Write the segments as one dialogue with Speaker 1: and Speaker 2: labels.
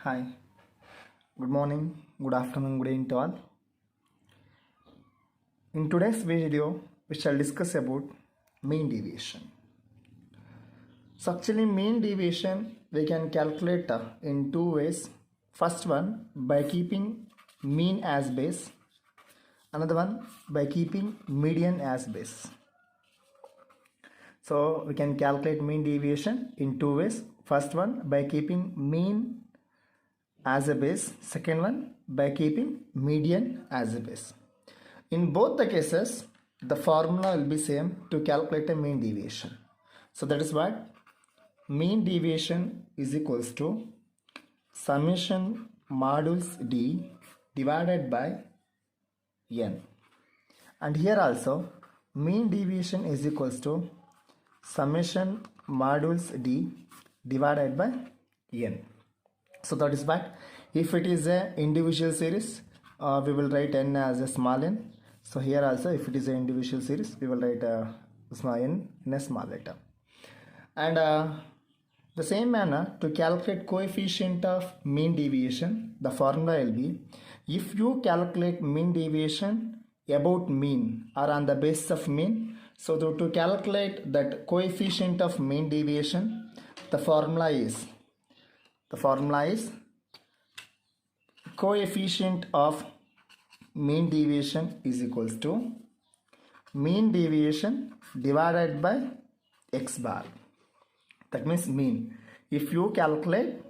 Speaker 1: Hi, good morning, good afternoon, good evening to all. In today's video, we shall discuss about mean deviation. So actually mean deviation we can calculate in two ways. First one by keeping mean as base, another one by keeping median as base. So we can calculate mean deviation in two ways. First one by keeping mean as a base, second one by keeping median as a base. In both the cases, the formula will be same to calculate a mean deviation. So that is what mean deviation is equals to summation modules d divided by n. And here also mean deviation is equals to summation modules d divided by n. So that is what if it is a individual series, we will write n as a small n. So here also if it is an individual series, we will write a small n in a small letter. And the same manner to calculate coefficient of mean deviation, the formula will be if you calculate mean deviation about mean or on the basis of mean. So to calculate that coefficient of mean deviation, the formula is coefficient of mean deviation is equals to mean deviation divided by x bar. That means mean. If you calculate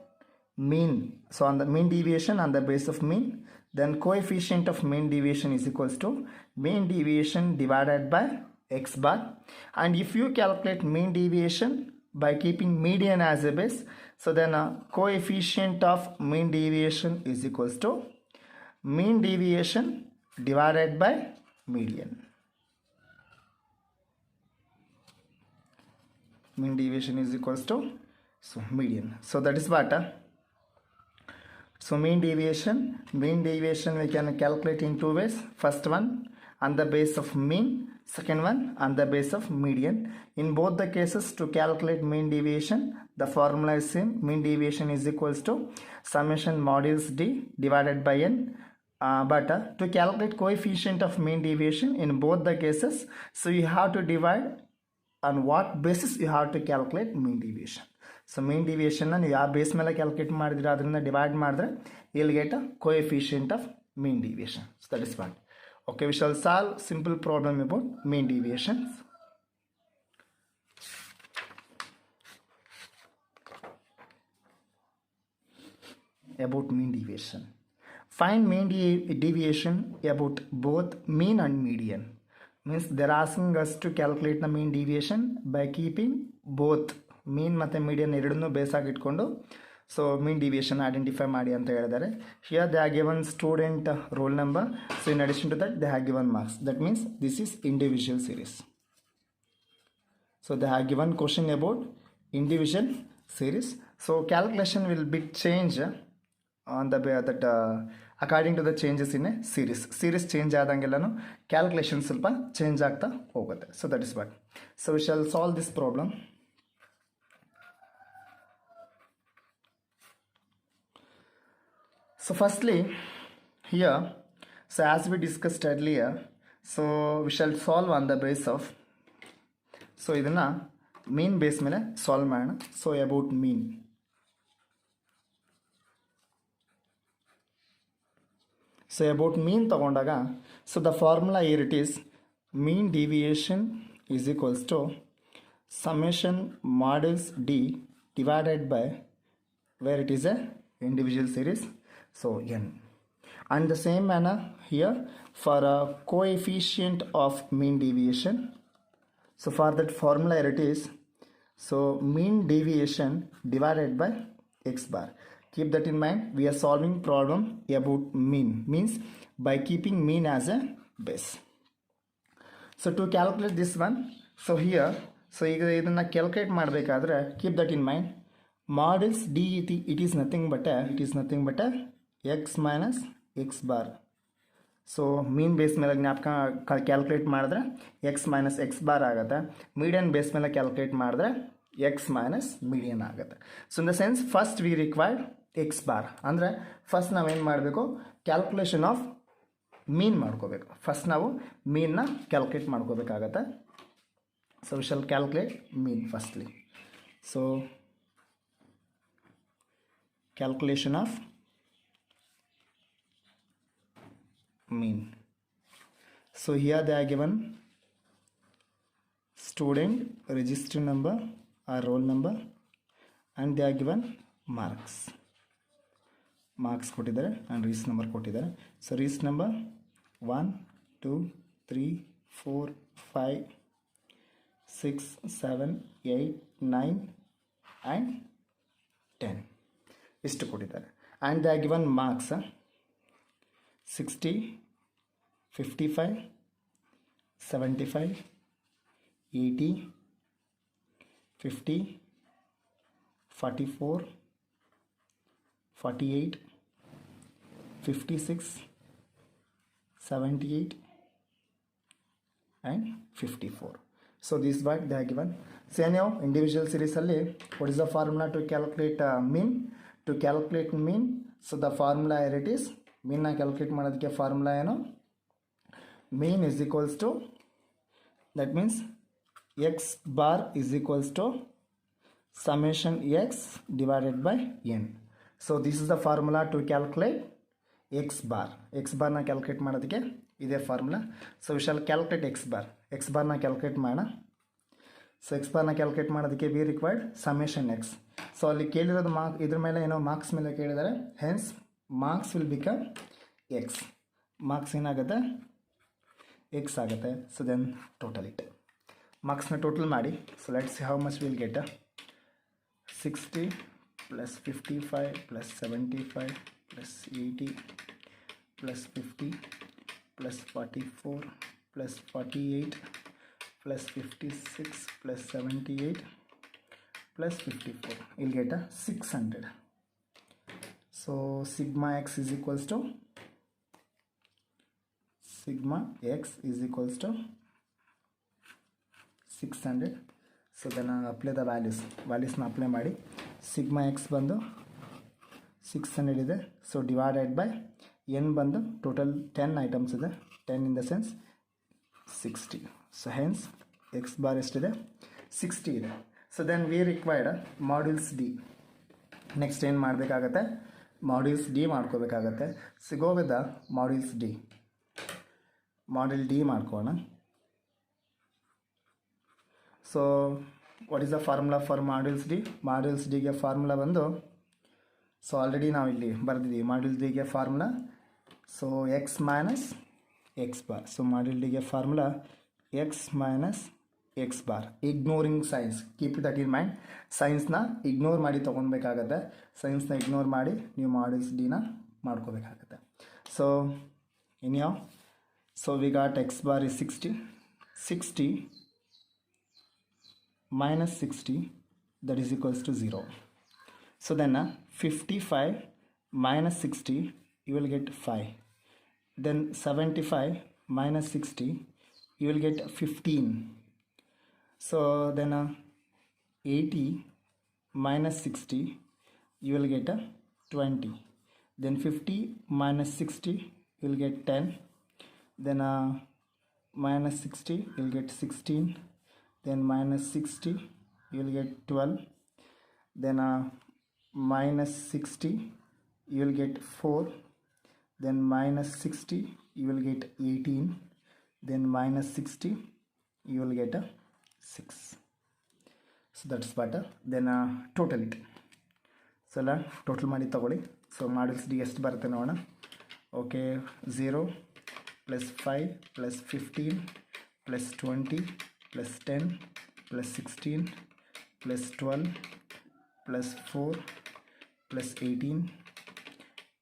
Speaker 1: mean, so on the mean deviation on the base of mean, then coefficient of mean deviation is equals to mean deviation divided by x bar. And if you calculate mean deviation by keeping median as a base, so then coefficient of mean deviation is equals to mean deviation divided by median. Mean deviation is equals to median. So that is what. So mean deviation we can calculate in two ways. First one on the base of mean, second one on the base of median. In both the cases to calculate mean deviation, the formula is same. Mean deviation is equals to summation modules d divided by n. But to calculate coefficient of mean deviation in both the cases, so you have to divide on what basis you have to calculate mean deviation. So mean deviation you ಯಾವ base ಮೇಲೆ calculate ಮಾಡಿದ್ರೆ ಅದರಿಂದ divide ಮಾಡಿದ್ರೆ you'll get a coefficient of mean deviation. So that is what. Okay, we shall solve simple problem about mean deviations. About mean deviation. Find mean deviation about both mean and median. Means they're asking us to calculate the mean deviation by keeping both mean ಮತ್ತು median ಎರಡನ್ನೂ base ಆಗಿ ಇಟ್ಕೊಂಡು so mean deviation identify ಮಾಡಿ ಅಂತ ಹೇಳಿದ್ದಾರೆ. Here they have given student roll number. So in addition to that they have given marks. That means this is individual series. So they have given question about individual series. So calculation will be changed on the that according to the changes in a series change ಆದಂಗೆಲ್ಲನೂ calculation ಸ್ವಲ್ಪ change ಆಗ್ತಾ ಹೋಗುತ್ತೆ. So that is what. So we shall solve this problem. So firstly here, so as we discussed earlier, so we shall solve on the base of, so ಇದನ್ನ mean base ಮೇಲೆ solve ಮಾಡೋಣ. So about mean. So about mean ತಗೊಂಡಾಗ, so the formula here it is mean deviation is equals to summation modules d divided by where it is a individual series, so n. And the same manner here for a coefficient of mean deviation, so for that formula here it is so mean deviation divided by x bar. Keep that in mind. We are solving problem about mean, means by keeping mean as a base. So to calculate this one, so here, so ಈಗ ಇದನ್ನ calculate ಮಾಡಬೇಕಾದ್ರೆ keep that in mind. Modules d it is nothing but a x minus x bar. So mean base ಮೇಲೆ ಜ್ಞಾಪಕ calculate ಮಾಡಿದ್ರೆ X minus x bar ಆಗುತ್ತೆ. Median base ಮೇಲೆ calculate ಮಾಡಿದ್ರೆ x minus median ಆಗುತ್ತೆ. So in the sense first we require X bar ಅಂದರೆ first ನಾವೇನು ಮಾಡಬೇಕು, ಕ್ಯಾಲ್ಕುಲೇಷನ್ ಆಫ್ ಮೀನ್ ಮಾಡ್ಕೋಬೇಕು. ಫಸ್ಟ್ ನಾವು ಮೀನ್ನ ಕ್ಯಾಲ್ಕುಲೇಟ್ ಮಾಡ್ಕೋಬೇಕಾಗತ್ತೆ. So we shall calculate mean firstly. So calculation of mean. So here they are given student register number or roll number and they are given marks ಕೊಟ್ಟಿದ್ದಾರೆ and register number ಕೊಟ್ಟಿದ್ದಾರೆ. So register number 1 2 3 4 5 6 7 8 9 and 10 ಇಷ್ಟು ಕೊಟ್ಟಿದ್ದಾರೆ. and they are given marks 60 55 75 80 50 44 48 56 78 and 54. So this is what they are given. So anyhow, individual series alli what is the formula to calculate mean? To calculate mean, so the formula here it is, mean na calculate ಮಾಡೋದಕ್ಕೆ formula ಏನು, mean is equals to, that means x bar is equals to summation x divided by n. So this is the formula to calculate x bar. x bar na calculate ಮಾಡೋದಕ್ಕೆ ಇದೇ formula. So we shall calculate x bar ನ calculate ಮಾಡೋಣ. So x bar ನ calculate ಮಾಡೋದಕ್ಕೆ we required summation x. So ಅಲ್ಲಿ ಕೇಳಿರೋದು ಇದ್ರ ಮೇಲೆ ಏನೋ ಮಾರ್ಕ್ಸ್ ಮೇಲೆ ಕೇಳಿದ್ದಾರೆ, hence marks will become x. Marks ಏನಾಗುತ್ತೆ, ಎಕ್ಸ್ ಆಗುತ್ತೆ. ಸೊ ದೆನ್ ಟೋಟಲ್ ಇಟ್ ಮಾರ್ಕ್ಸ್ನ ಟೋಟಲ್ ಮಾಡಿ. So let's see how much will get 60 plus 55 plus 75 plus 80 plus 50 plus 44 plus 48 plus 56 plus 78 plus 54. You'll get 600. So sigma x is equals to 600. So then apply the values na apply ಮಾಡಿ. sigma x ಬಂದು 600 ಇದೆ. So divided by n ಬಂದು total 10 items ಇದೆ, 10 in the sense 60. So hence x bar ಎಷ್ಟಿದೆ, 60 ಇದೆ. So then we required modulus d. Next ಏನು ಮಾಡಬೇಕಾಗತ್ತೆ, modulus d ಮಾಡ್ಕೋಬೇಕಾಗತ್ತೆ. ಸಿಗೋ with the modulus d. Module d ಮಾಡ್ಕೋಣ. So what is the formula for modulus d? Modulus ಡಿಗೆ formula ಬಂದು, so already ನಾವು ಇಲ್ಲಿ ಬರೆದಿದ್ದೀವಿ ಮಾಡ್ಯೂಲ್ಸ್ ಡಿಗೆ formula. So x minus x bar. So module ಡಿಗೆ formula x minus x bar. Ignoring signs, keep that in mind. ಸೈನ್ಸ್ನ ignore ಮಾಡಿ ತೊಗೊಳ್ಬೇಕಾಗತ್ತೆ. ಸೈನ್ಸ್ನ ಇಗ್ನೋರ್ ಮಾಡಿ ನೀವು ಮಾಡ್ಯೂಲ್ಸ್ ಡಿನ ಮಾಡ್ಕೋಬೇಕಾಗತ್ತೆ. ಸೊ ಇನ್ಯಾವ, so we got X bar is 60 minus 60, that is equals to 0. So then 55 minus 60, you will get 5. Then 75 minus 60, you will get 15. So then 80 minus 60, you will get 20. Then 50 minus 60, you will get 10. Then minus 60, you will get 16. Then minus 60, you will get 12. Then minus 60, you will get 4. Then minus 60, you will get 18. Then minus 60, you will get 6. So that's better. Then total it. So total ಮಾಡಿ ತಗೊಳ್ಳಿ. So modulus D ಎಷ್ಟು ಬರುತ್ತೆ ನೋಡೋಣ. Okay, 0 plus 5 plus 15 plus 20 plus 10 plus 16 plus 12 plus 4 plus 18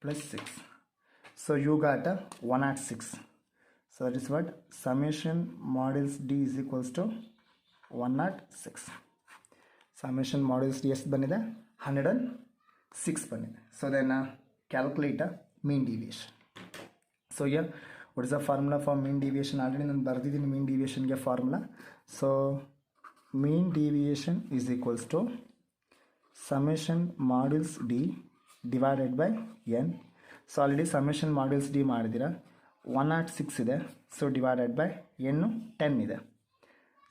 Speaker 1: plus 6. So you got 106. So that is what summation modules D is equals to 106. Summation modules D ಎಷ್ಟು ಬಂದಿದೆ, 106 ಬಂದಿದೆ. So then calculate mean deviation. So here what is the formula for mean deviation? Already ನಾನು ಬರೆದಿದ್ದೀನಿ mean deviation ಗೆ formula. So mean deviation is equals to summation modules D divided by n. So already summation modules d ಮಾಡಿದಿರಾ 106 ಇದೆ. So divided by n 10 ಇದೆ.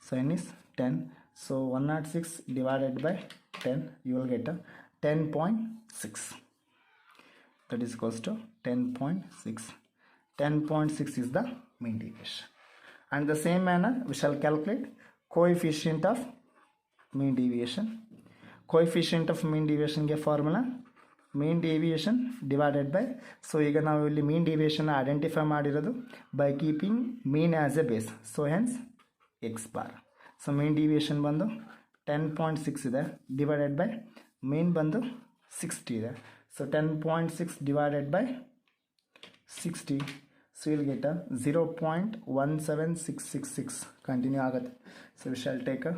Speaker 1: So n is 10. So 106 divided by 10, you will get a 10.6. That is equals to 10.6. 10.6 is the mean deviation. And the same manner we shall calculate coefficient of mean deviation. Coefficient of mean deviation ಗೆ formula mean deviation divided by, so ಈಗ ನಾವು ಇಲ್ಲಿ mean deviation identify ಮಾಡಿರೋದು by keeping mean as a base, so hence x bar. So mean deviation ಬಂದು 10.6 ಇದೆ, divided by mean ಬಂದು 60 ಇದೆ. So 10.6 divided by 60, so you'll get a 0.17666 continue ಆಗುತ್ತೆ. So we shall take a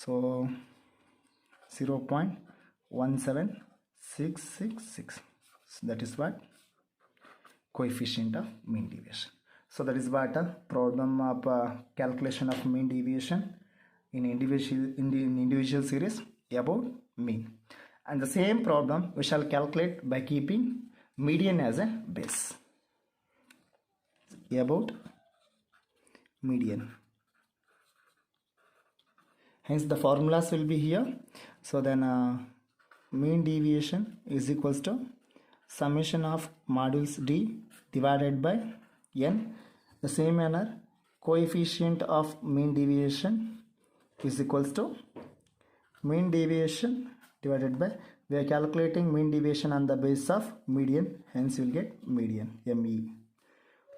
Speaker 1: 0.17666. So that is what coefficient of mean deviation. So that is what a problem of calculation of mean deviation in individual series about mean. And the same problem we shall calculate by keeping median as a base. About median. Hence the formulas will be here. So then mean deviation is equals to summation of modules d divided by n. The same manner coefficient of mean deviation is equals to mean deviation divided by, we are calculating mean deviation on the basis of median, hence you will get median, me.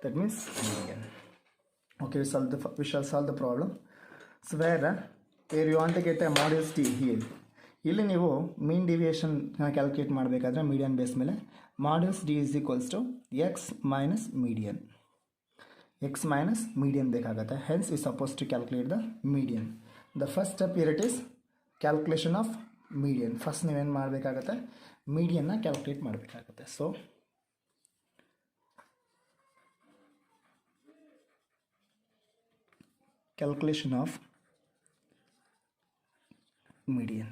Speaker 1: That means median. Okay, we shall solve the problem. So where you want to get a modules t here, ಇಲ್ಲಿ ನೀವು mean deviation calculate ಮಾಡಬೇಕಾದ್ರೆ median base ಮೇಲೆ modules d is equals to x minus median. X minus median ಬೇಕಾಗುತ್ತೆ, hence we supposed to calculate the median. The first step here it is calculation of median. First ನೀವೇನು ಮಾಡಬೇಕಾಗುತ್ತೆ, ಮೀಡಿಯನ್ನ calculate ಮಾಡಬೇಕಾಗುತ್ತೆ. So calculation of median.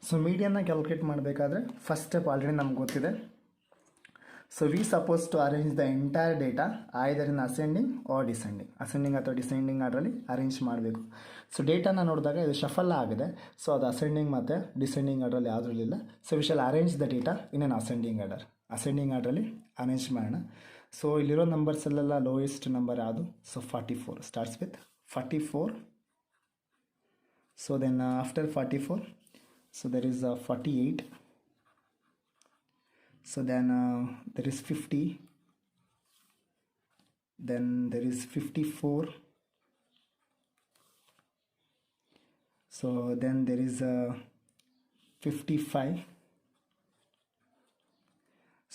Speaker 1: So ಮೀಡಿಯನ್ನ calculate ಮಾಡಬೇಕಾದ್ರೆ first step already ನಮ್ಗೆ ಗೊತ್ತಿದೆ. So we suppose to arrange the entire data either in ascending or descending, ascending ಅಥವಾ descending ಆರ್ಡ್ರಲ್ಲಿ ಅರೇಂಜ್ ಮಾಡಬೇಕು. ಸೊ ಡೇಟಾನ ನೋಡಿದಾಗ ಇದು ಶಫಲ್ ಆಗಿದೆ, ಸೊ ಅದು ಅಸೆಂಡಿಂಗ್ ಮತ್ತು ಡಿಸೆಂಡಿಂಗ್ ಆರ್ಡ್ರಲ್ಲಿ ಯಾವುದ್ರಲ್ಲಿಲ್ಲ. So we shall arrange the data in an ascending order. Ascending ಆರ್ಡ್ರಲ್ಲಿ ಅರೇಂಜ್ ಮಾಡೋಣ. ಸೊ ಇಲ್ಲಿರೋ ನಂಬರ್ಸಲ್ಲೆಲ್ಲ ಲೋಯೆಸ್ಟ್ ನಂಬರ್ ಯಾವುದು, so 44 starts with 44. So then after 44, so there is 48, so then there is 50, then there is 54, so then there is 55,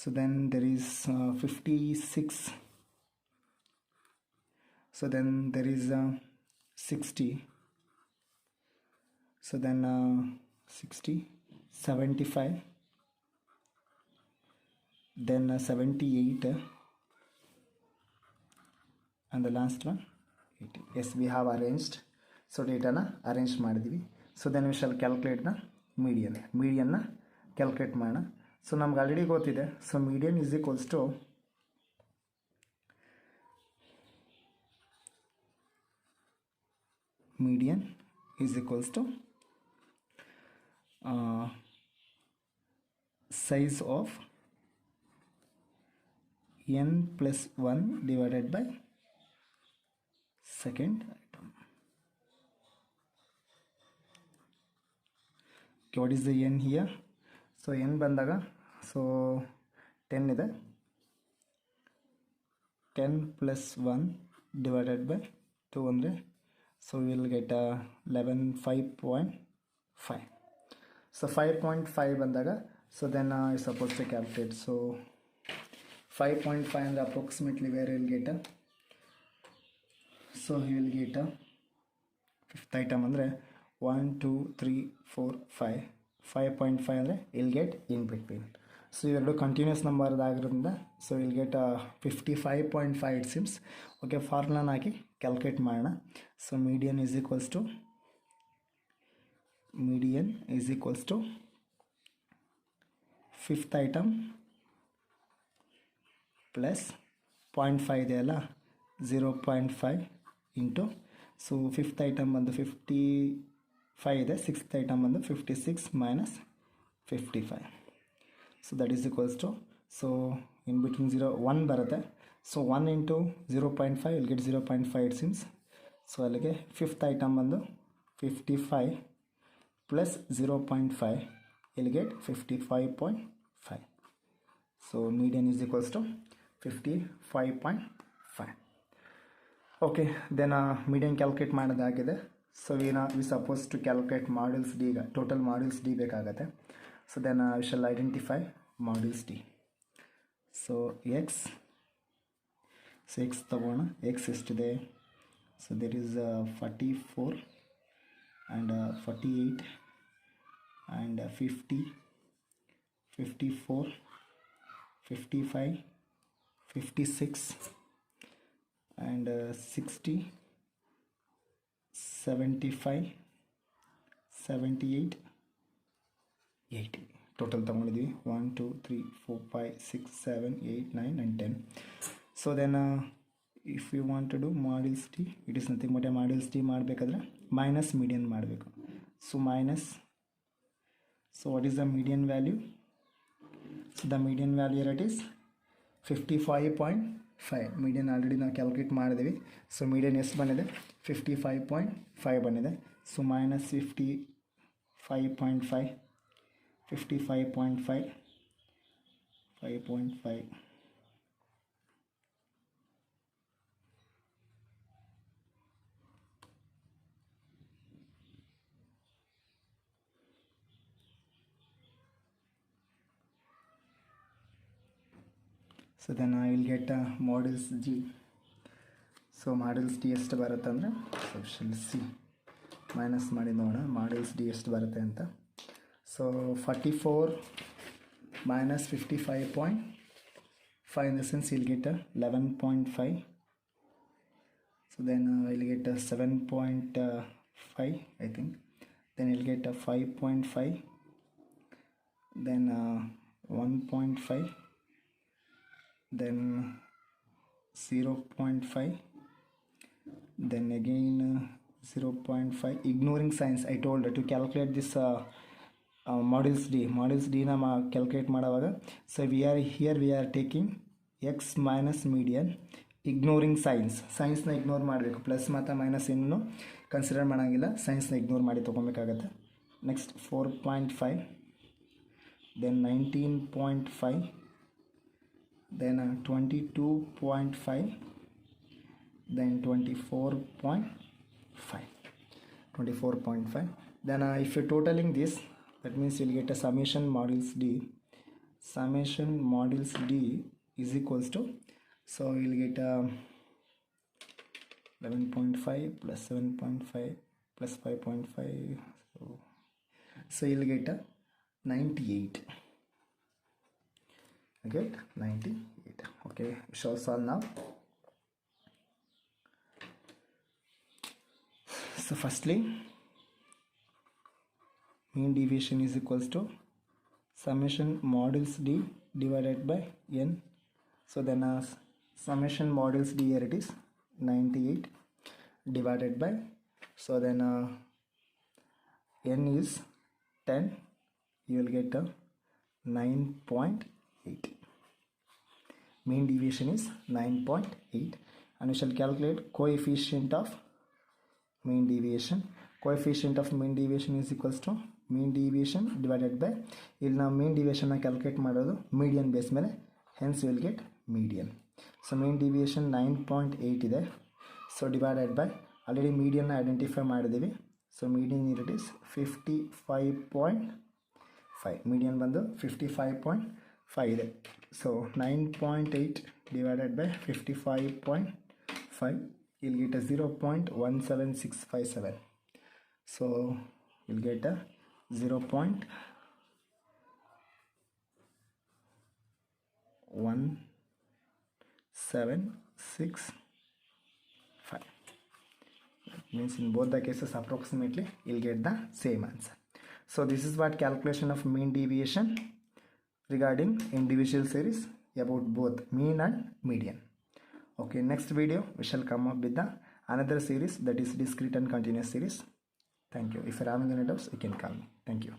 Speaker 1: so then there is 56, so then there is 60, so then 60, 75, then 78, and the last one 80. Yes, we have arranged. So data na arrange ಮಾಡಿದೀವಿ. So then we shall calculate the median. Median na calculate ಮಾಡೋಣ. So ನಮ್ಗೆ already ಗೊತ್ತಿದೆ. So median is equals to median is equals to size of n plus 1 divided by second item. Okay, what is the n here? So n bandaga, so 10 ಇದೆ, 10 plus 1 divided by 2 ಅಂದರೆ, so we will get 5.5. So 5.5 ಬಂದಾಗ, so then I supposed to calculate. So 5.5 and approximately where you will get a, so you will get a fifth item ಅಂದರೆ 1 2 3 4 5. 5.5 ಅಂದರೆ you'll get in between. So ಇವೆರಡು continuous number ಆಗಿರೋದ್ರಿಂದ, so you'll get 55.5 it seems. Okay, formula ಹಾಕಿ calculate ಮಾಡೋಣ. So median is equals to fifth item plus 0.5 ಇದೆಯಲ್ಲ 0.5 into so fifth item ಬಂದು 55 ಇದೆ, sixth item ಬಂದು 56 minus 55. So that is equals to, so in between 1 ಬರುತ್ತೆ. So 1 into 0.5 will get 0.5 it seems. So ಅಲ್ಲಿಗೆ fifth item ಬಂದು 55 plus 0.5 will get 55.5. So median is equals to 55.5. Okay, then median calculate ಮಾಡೋದಾಗಿದೆ. So we suppose to calculate modulus D. ಈಗ total modulus D ಬೇಕಾಗತ್ತೆ. So then we shall identify modulus D. So X ತಗೋಣ. X ಎಷ್ಟಿದೆ? So there is 44 and 48 and 50, 54, 55, 56 and 60, 75, 78, 80 total ತೊಗೊಂಡಿದ್ವಿ. 1 2 3 4 5 6 7 8 9 and 10. So then if you want to do modulus D, it is nothing but modulus D ಮಾಡಬೇಕಾದ್ರೆ minus median ಮಾಡಬೇಕು. So minus, so what is the median value? So the median value it is 55.5. Median already ನಾವು calculate ಮಾಡಿದ್ದೀವಿ. So median ಎಷ್ಟು ಬಂದಿದೆ? 55.5 ಬಂದಿದೆ. So minus 55.5, 55.5, 5.5. So then I will get modulus G. So modulus D ಎಷ್ಟು ಬರುತ್ತೆ ಅಂದರೆ, option C minus ಮಾಡಿ ನೋಡೋಣ ಮಾಡ್ಯೂಲ್ಸ್ ಡಿ ಎಷ್ಟು ಬರುತ್ತೆ ಅಂತ. So 44 minus 55.5 in the sense you'll get 11.5. So then I'll get 7.5 I think. Then you'll get 5.5, then 1.5, then 0.5, then again 0.5. ignoring signs, I told to calculate this modulus ಡಿನ calculate ಮಾಡುವಾಗ. So we are taking x minus median, ignoring ಸೈನ್ಸ್ನ ignore ಮಾಡಬೇಕು. Plus ಮತ್ತು minus ಏನು consider ಮಾಡೋಂಗಿಲ್ಲ, ಸೈನ್ಸ್ನ ignore ಮಾಡಿ ತೊಗೊಬೇಕಾಗತ್ತೆ. Next 4.5, then 19.5, then 22.5, then 24.5. Then if you're totaling this, that means you'll get a summation modulus D. Summation modulus D is equals to, so you'll get 11.5 plus 7.5 plus 5.5. So you'll get a 98. You get 98. Okay, we shall solve now. So firstly, mean deviation is equals to summation modulus D divided by n. So then summation modulus D here it is 98 divided by, so then n is 10, you will get 9.8. mean deviation is 9.8, and we shall calculate coefficient of mean deviation. Coefficient of mean deviation is equals to mean deviation divided by, ಇಲ್ಲಿ ನಾವು mean deviation calculate ಮಾಡೋದು median base ಮೇಲೆ, hence will get median. So mean deviation 9.8 ಇದೆ. So divided by, already ಮೀಡಿಯನ್ನ identify ಮಾಡಿದ್ದೀವಿ. So median it is 55.5. Median ಬಂದು 55.5 ಇದೆ. So 9.8 divided by 55.5 you'll get a 0.17657. So you'll get a 0.1765. That means in both the cases approximately you'll get the same answer. So this is what calculation of mean deviation regarding individual series about both mean and median. Okay, next video we shall come up with the another series, that is discrete and continuous series. Thank you. If you are having any doubts, you can call me. Thank you.